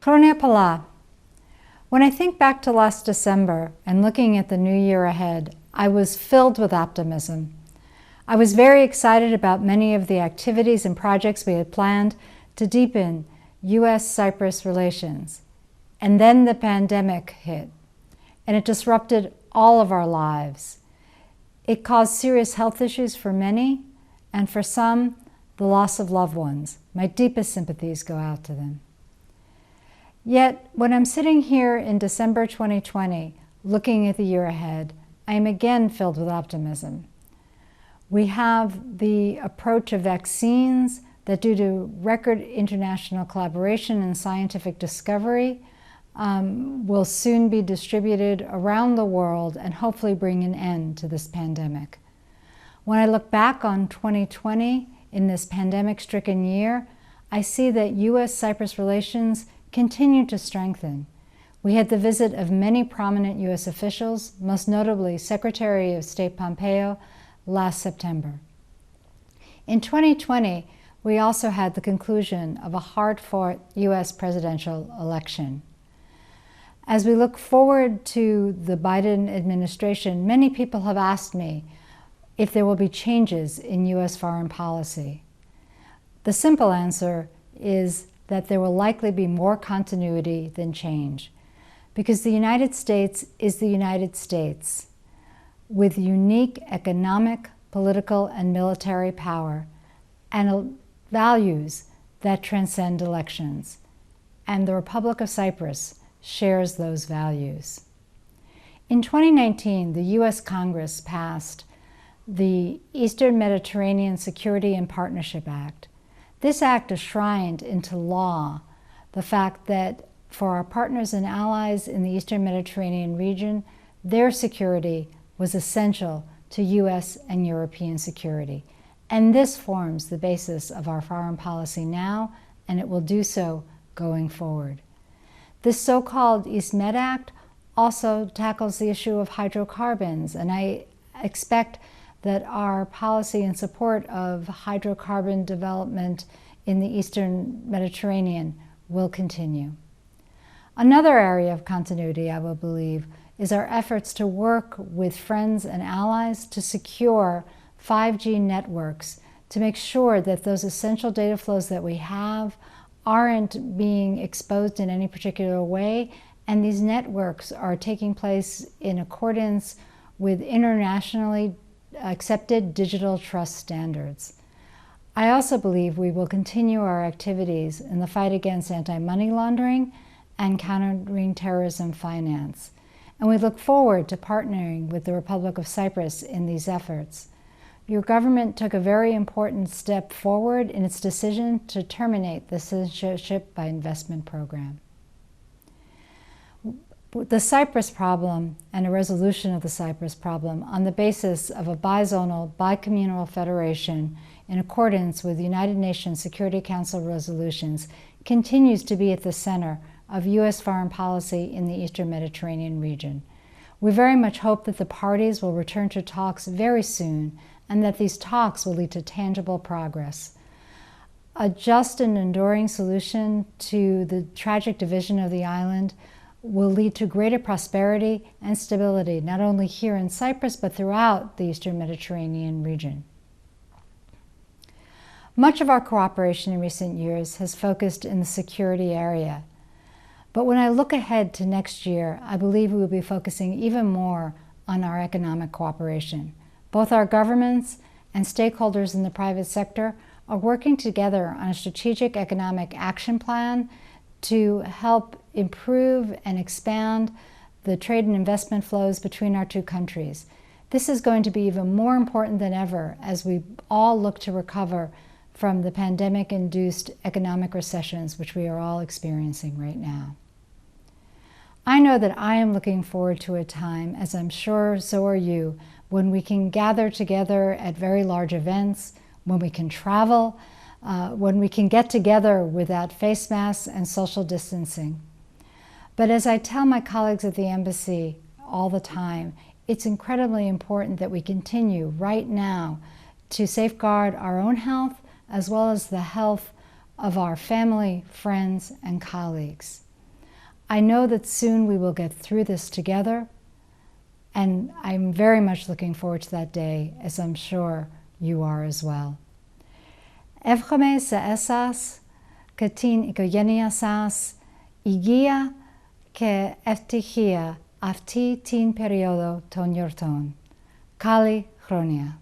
Χρόνια πολλά. When I think back to last December and looking at the new year ahead, I was filled with optimism. I was very excited about many of the activities and projects we had planned to deepen U.S.-Cyprus relations. And then the pandemic hit, and it disrupted all of our lives. It caused serious health issues for many, and for some, the loss of loved ones. My deepest sympathies go out to them. Yet, when I'm sitting here in December 2020, looking at the year ahead, I am again filled with optimism. We have the approach of vaccines that, due to record international collaboration and scientific discovery, will soon be distributed around the world and hopefully bring an end to this pandemic. When I look back on 2020, in this pandemic-stricken year, I see that U.S.-Cyprus relations continue to strengthen. We had the visit of many prominent U.S. officials, most notably Secretary of State Pompeo, last September. In 2020, we also had the conclusion of a hard-fought U.S. presidential election. As we look forward to the Biden administration, many people have asked me if there will be changes in U.S. foreign policy. The simple answer is that there will likely be more continuity than change, because the United States is the United States, with unique economic, political, and military power, and values that transcend elections. And the Republic of Cyprus shares those values. In 2019, the U.S. Congress passed the Eastern Mediterranean Security and Partnership Act. This act enshrined into law the fact that for our partners and allies in the Eastern Mediterranean region, their security was essential to U.S. and European security. And this forms the basis of our foreign policy now, and it will do so going forward. This so-called East Med Act also tackles the issue of hydrocarbons, and I expect that our policy in support of hydrocarbon development in the Eastern Mediterranean will continue. Another area of continuity, I will believe, is our efforts to work with friends and allies to secure 5G networks to make sure that those essential data flows that we have aren't being exposed in any particular way, and these networks are taking place in accordance with internationally accepted digital trust standards. I also believe we will continue our activities in the fight against anti-money laundering and countering terrorism finance, and we look forward to partnering with the Republic of Cyprus in these efforts. Your government took a very important step forward in its decision to terminate the Citizenship by Investment program. The Cyprus problem and a resolution of the Cyprus problem on the basis of a bizonal, bicommunal federation in accordance with the United Nations Security Council resolutions continues to be at the center of U.S. foreign policy in the Eastern Mediterranean region. We very much hope that the parties will return to talks very soon, and that these talks will lead to tangible progress. A just and enduring solution to the tragic division of the island will lead to greater prosperity and stability, not only here in Cyprus, but throughout the Eastern Mediterranean region. Much of our cooperation in recent years has focused in the security area. But when I look ahead to next year, I believe we will be focusing even more on our economic cooperation. Both our governments and stakeholders in the private sector are working together on a strategic economic action plan to help improve and expand the trade and investment flows between our two countries. This is going to be even more important than ever as we all look to recover from the pandemic-induced economic recessions which we are all experiencing right now. I know that I am looking forward to a time, as I'm sure so are you, when we can gather together at very large events, when we can travel, when we can get together without face masks and social distancing. But as I tell my colleagues at the embassy all the time, it's incredibly important that we continue right now to safeguard our own health as well as the health of our family, friends, and colleagues. I know that soon we will get through this together, and I'm very much looking forward to that day, as I'm sure you are as well. Εύχομαι σε εσάς και την οικογένεια σας υγεία και ευτυχία αυτή την περίοδο των γιορτών. Καλή χρόνια!